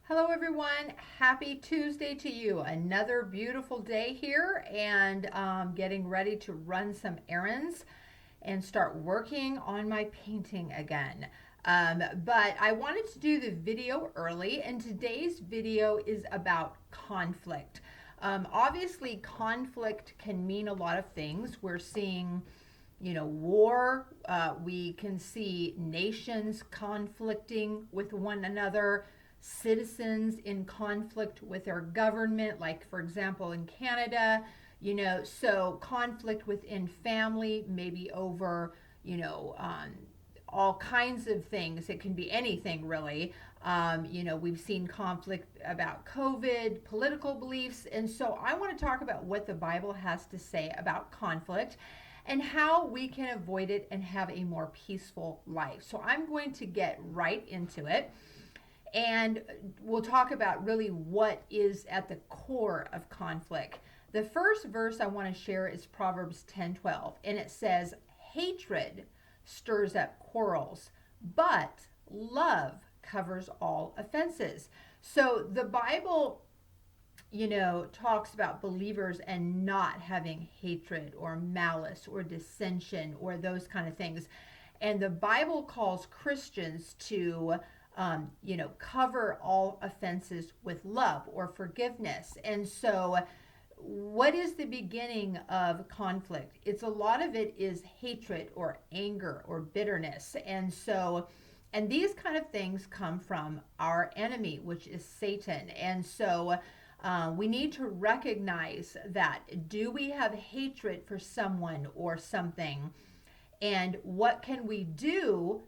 Hello, everyone. Happy Tuesday to you. Another beautiful day here, and getting ready to run some errands and start working on my painting again. But I wanted to do the video early, and today's video is about conflict. Obviously, conflict can mean a lot of things. We're seeing war. We can see nations conflicting with one another, citizens in conflict with their government, like, for example, in Canada. So conflict within family, maybe over, all kinds of things. It can be anything, really. We've seen conflict about COVID, political beliefs. And so I want to talk about what the Bible has to say about conflict and how we can avoid it and have a more peaceful life. So I'm going to get right into it. And we'll talk about really what is at the core of conflict. The first verse I want to share is Proverbs 10:12, and it says, "Hatred stirs up quarrels, but love covers all offenses." So the Bible, talks about believers and not having hatred or malice or dissension or those kind of things. And the Bible calls Christians to cover all offenses with love or forgiveness. And so, what is the beginning of conflict? It's a lot of it is hatred or anger or bitterness. And these kind of things come from our enemy, which is Satan. And so, we need to recognize that. Do we have hatred for someone or something? And what can we do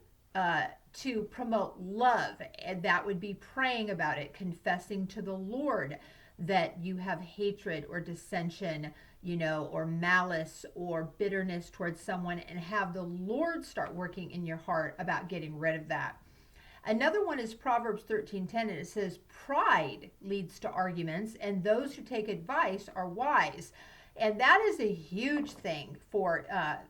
to promote love? And that would be praying about it, confessing to the Lord that you have hatred or dissension, or malice or bitterness towards someone, and have the Lord start working in your heart about getting rid of that. Another one is Proverbs 13:10, and it says, "Pride leads to arguments, and those who take advice are wise." And that is a huge thing for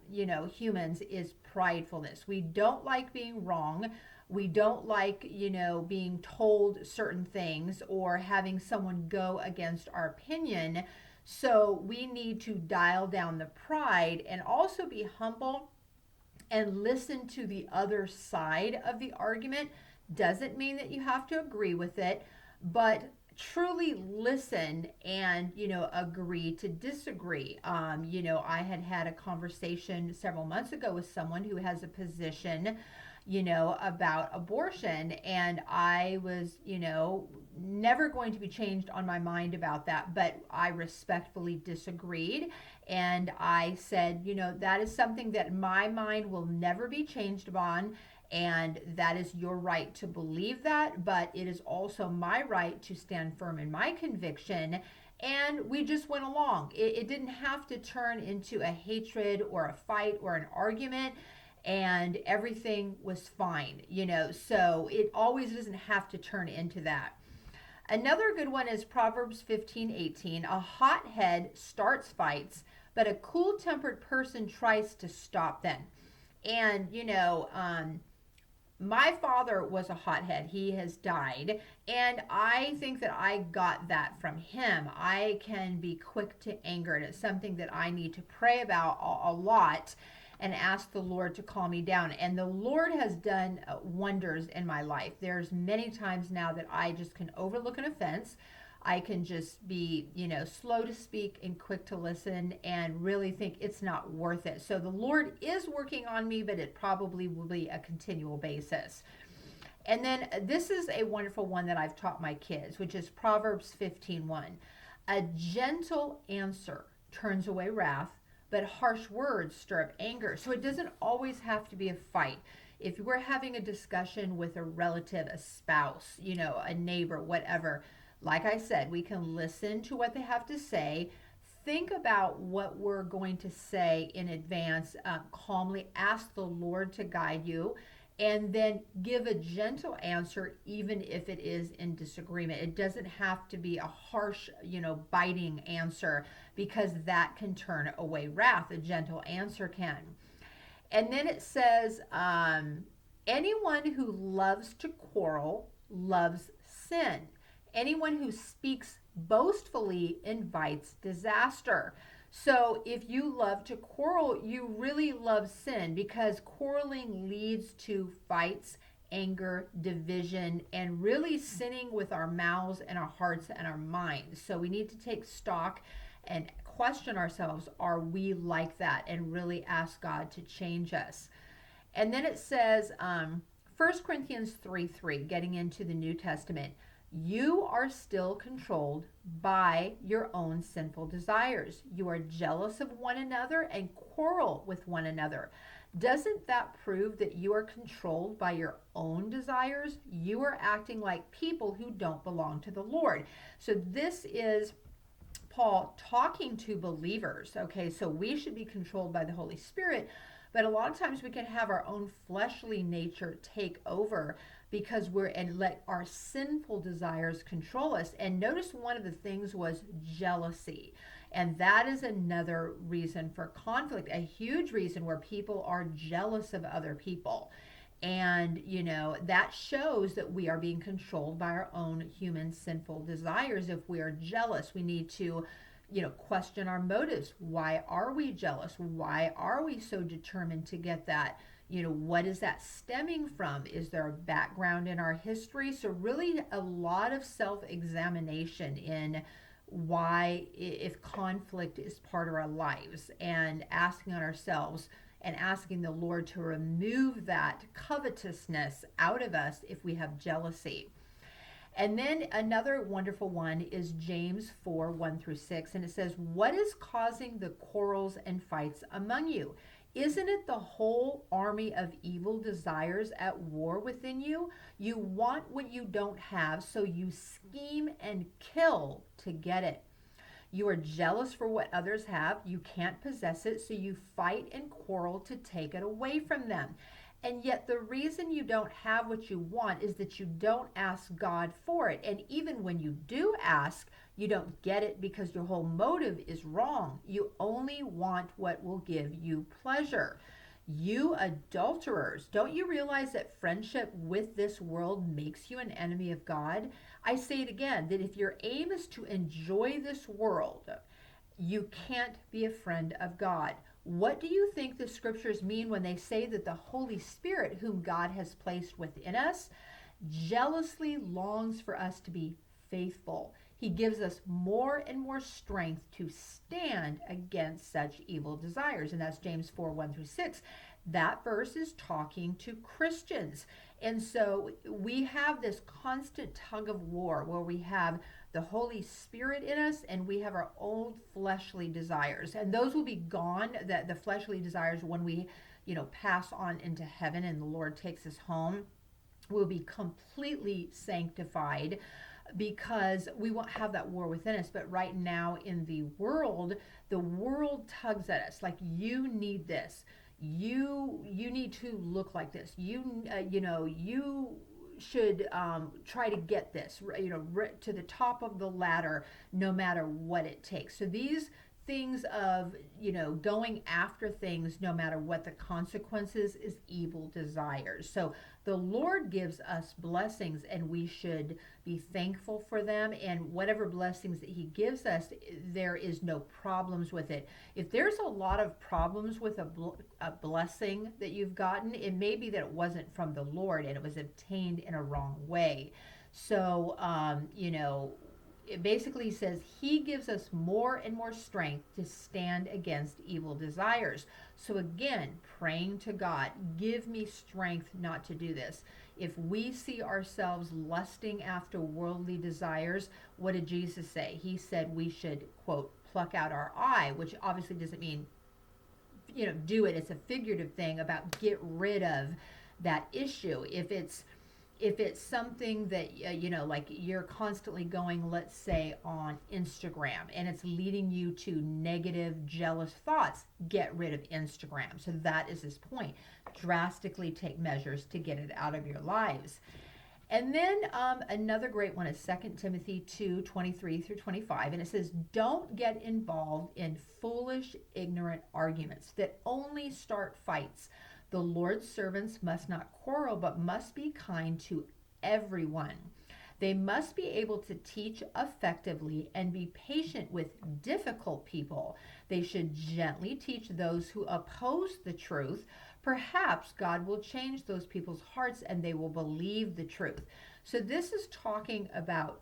humans, is pridefulness. We don't like being wrong. We don't like being told certain things or having someone go against our opinion. So we need to dial down the pride and also be humble and listen to the other side of the argument. Doesn't mean that you have to agree with it, but truly listen and agree to disagree. I had a conversation several months ago with someone who has a position about abortion, and I was never going to be changed on my mind about that, but I respectfully disagreed. And I said, that is something that my mind will never be changed upon, and that is your right to believe that, but it is also my right to stand firm in my conviction. And we just went along. It didn't have to turn into a hatred or a fight or an argument, and everything was fine. So it always doesn't have to turn into that. Another good one is Proverbs 15:18. "A hot head starts fights, but a cool-tempered person tries to stop them." And my father was a hothead. He has died. And I think that I got that from him. I can be quick to anger, and it's something that I need to pray about a lot and ask the Lord to calm me down. And the Lord has done wonders in my life. There's many times now that I just can overlook an offense. I can just be, slow to speak and quick to listen, and really think it's not worth it. So the Lord is working on me, but it probably will be a continual basis. And then this is a wonderful one that I've taught my kids, which is Proverbs 15:1. "A gentle answer turns away wrath, but harsh words stir up anger." So it doesn't always have to be a fight. If we're having a discussion with a relative, a spouse, a neighbor, whatever, like I said, we can listen to what they have to say, think about what we're going to say in advance, calmly ask the Lord to guide you, and then give a gentle answer, even if it is in disagreement. It doesn't have to be a harsh, biting answer, because that can turn away wrath. A gentle answer can. And then it says, anyone who loves to quarrel loves sin. Anyone who speaks boastfully invites disaster. So if you love to quarrel, you really love sin, because quarreling leads to fights, anger, division, and really sinning with our mouths and our hearts and our minds. So we need to take stock and question ourselves, are we like that? And really ask God to change us. And then it says, 1 Corinthians 3:3, getting into the New Testament, you are still controlled by your own sinful desires. You are jealous of one another and quarrel with one another. Doesn't that prove that you are controlled by your own desires? You are acting like people who don't belong to the Lord. So this is Paul talking to believers. Okay, so we should be controlled by the Holy Spirit, but a lot of times we can have our own fleshly nature take over because and let our sinful desires control us. And notice one of the things was jealousy. And that is another reason for conflict, a huge reason where people are jealous of other people. And, that shows that we are being controlled by our own human sinful desires. If we are jealous, we need to, question our motives. Why are we jealous? Why are we so determined to get that? What is that stemming from? Is there a background in our history? So really a lot of self-examination in why, if conflict is part of our lives, and asking ourselves and asking the Lord to remove that covetousness out of us if we have jealousy. And then another wonderful one is James 4:1-6. And it says, what is causing the quarrels and fights among you? Isn't it the whole army of evil desires at war within you? You want what you don't have, so you scheme and kill to get it. You are jealous for what others have. You can't possess it, so you fight and quarrel to take it away from them. And yet the reason you don't have what you want is that you don't ask God for it. And even when you do ask, you don't get it because your whole motive is wrong. You only want what will give you pleasure. You adulterers, don't you realize that friendship with this world makes you an enemy of God? I say it again, that if your aim is to enjoy this world, you can't be a friend of God. What do you think the scriptures mean when they say that the Holy Spirit, whom God has placed within us, jealously longs for us to be faithful? He gives us more and more strength to stand against such evil desires. And that's James 4:1-6. That verse is talking to Christians. And so we have this constant tug of war where we have the Holy Spirit in us and we have our own fleshly desires. And those will be gone, the fleshly desires, when we, pass on into heaven and the Lord takes us home. We'll be completely sanctified because we won't have that war within us. But right now in the world tugs at us like, you need this. You need to look like this. You should try to get this, to the top of the ladder, no matter what it takes. So these things of, going after things no matter what the consequences is evil desires. So the Lord gives us blessings and we should be thankful for them, and whatever blessings that he gives us, there is no problems with it. If there's a lot of problems with a blessing that you've gotten, it may be that it wasn't from the Lord and it was obtained in a wrong way. So, it basically says he gives us more and more strength to stand against evil desires. So again, praying to God, give me strength not to do this. If we see ourselves lusting after worldly desires, what did Jesus say? He said we should, quote, pluck out our eye, which obviously doesn't mean, do it. It's a figurative thing about get rid of that issue. If it's something that, like you're constantly going, let's say on Instagram, and it's leading you to negative, jealous thoughts, get rid of Instagram. So that is his point. Drastically take measures to get it out of your lives. And then another great one is 2 Timothy 2:23-25. And it says, don't get involved in foolish, ignorant arguments that only start fights. The Lord's servants must not quarrel, but must be kind to everyone. They must be able to teach effectively and be patient with difficult people. They should gently teach those who oppose the truth. Perhaps God will change those people's hearts and they will believe the truth. So this is talking about,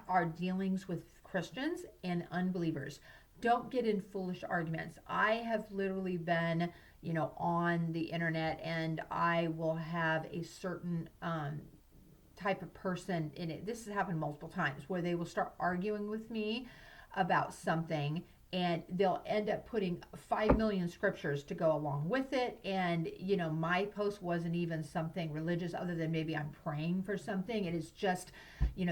our dealings with Christians and unbelievers. Don't get in foolish arguments. I have literally been, on the internet, and I will have a certain type of person in it. This has happened multiple times where they will start arguing with me about something, and they'll end up putting 5 million scriptures to go along with it. And, my post wasn't even something religious other than maybe I'm praying for something. It is just,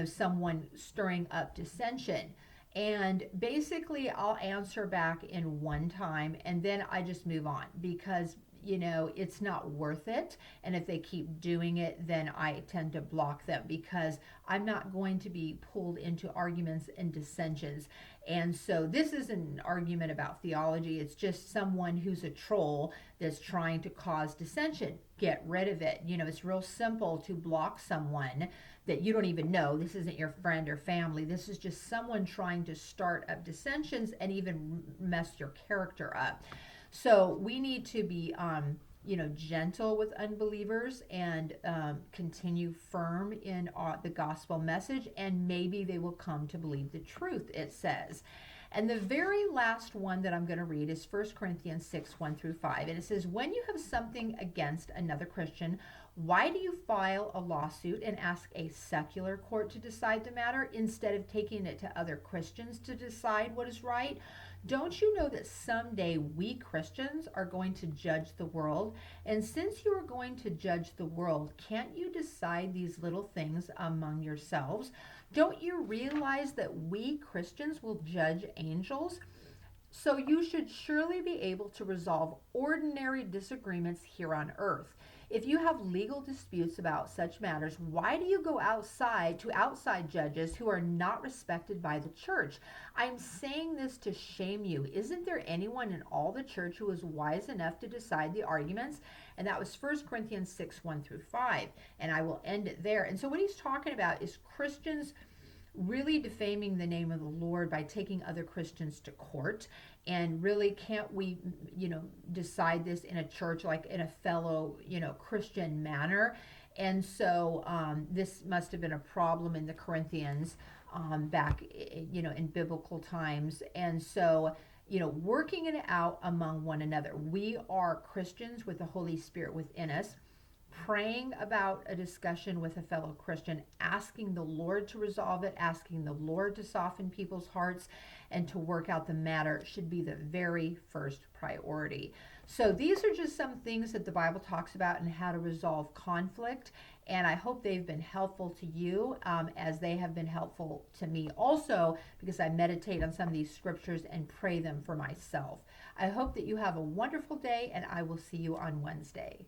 someone stirring up dissension. And basically, I'll answer back in one time and then I just move on because, it's not worth it. And if they keep doing it, then I tend to block them because I'm not going to be pulled into arguments and dissensions. And so this isn't an argument about theology. It's just someone who's a troll that's trying to cause dissension. Get rid of it. It's real simple to block someone that you don't even know. This isn't your friend or family. This is just someone trying to start up dissensions and even mess your character up. So we need to be, gentle with unbelievers and continue firm in the gospel message, and maybe they will come to believe the truth, it says. And the very last one that I'm going to read is 1 Corinthians 6, 1 through 5. And it says, when you have something against another Christian, why do you file a lawsuit and ask a secular court to decide the matter instead of taking it to other Christians to decide what is right? Don't you know that someday we Christians are going to judge the world? And since you are going to judge the world, can't you decide these little things among yourselves? Don't you realize that we Christians will judge angels? So you should surely be able to resolve ordinary disagreements here on earth. If you have legal disputes about such matters, why do you go outside to outside judges who are not respected by the church? I'm saying this to shame you. Isn't there anyone in all the church who is wise enough to decide the arguments? And that was 1 Corinthians 6, 1 through 5. And I will end it there. And so what he's talking about is Christians really defaming the name of the Lord by taking other Christians to court. And really, can't we, decide this in a church, like in a fellow, Christian manner? And so this must have been a problem in the Corinthians back, in biblical times. And so, working it out among one another. We are Christians with the Holy Spirit within us. Praying about a discussion with a fellow Christian, asking the Lord to resolve it, asking the Lord to soften people's hearts and to work out the matter should be the very first priority. So these are just some things that the Bible talks about and how to resolve conflict. And I hope they've been helpful to you as they have been helpful to me also, because I meditate on some of these scriptures and pray them for myself. I hope that you have a wonderful day, and I will see you on Wednesday.